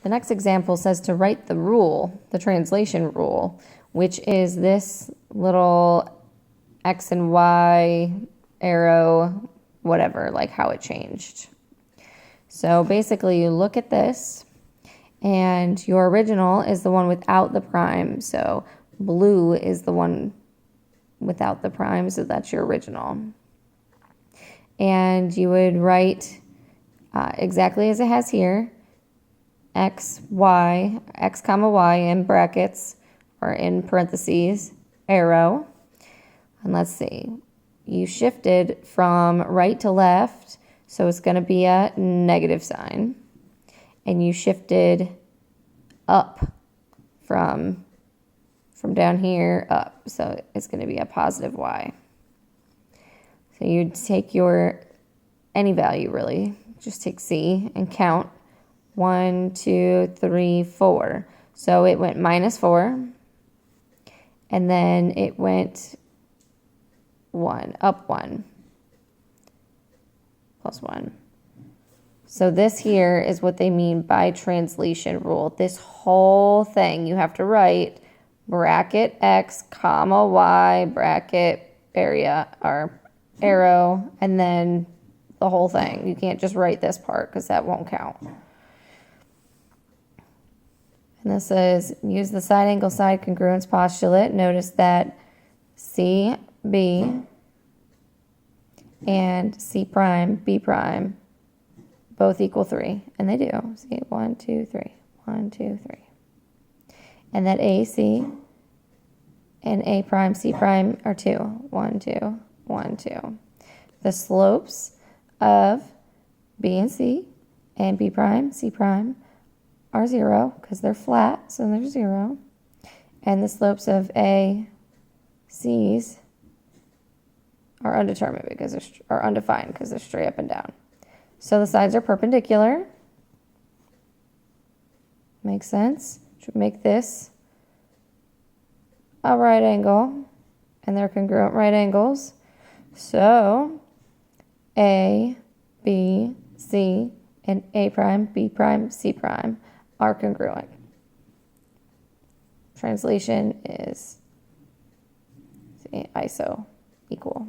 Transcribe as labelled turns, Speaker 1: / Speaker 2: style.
Speaker 1: The next example says to write the rule, the translation rule, which is this little X and Y arrow, whatever, like how it changed. So basically you look at this and your original is the one without the prime. So blue is the one without the prime, so that's your original. And you would write exactly as it has here, X, Y, X comma Y in brackets or in parentheses, arrow. And let's see, you shifted from right to left, so it's going to be a negative sign. And you shifted up from down here up, so it's going to be a positive Y. So you'd take your, any value really, just take C and count 1, 2, 3, 4. So it went -4, and then it went 1, up 1, plus 1. So this here is what they mean by translation rule. This whole thing you have to write bracket X, comma Y, bracket area or arrow, and then the whole thing. You can't just write this part because that won't count. And this is use the side angle side congruence postulate. Notice that C, B, and C prime, B prime both equal 3, and they do. See, 1, 2, 3, 1, 2, 3. And that AC and A prime, C prime are 2, 1, 2, 1, 2. The slopes of B and C and B prime, C prime are 0 because they're flat, so they're 0. And the slopes of A, C's are undetermined because they're undefined because they're straight up and down. So the sides are perpendicular. Makes sense? Should make this a right angle, and they're congruent right angles. So A, B, C, and A prime, B prime, C prime are congruent. Translation is iso equal.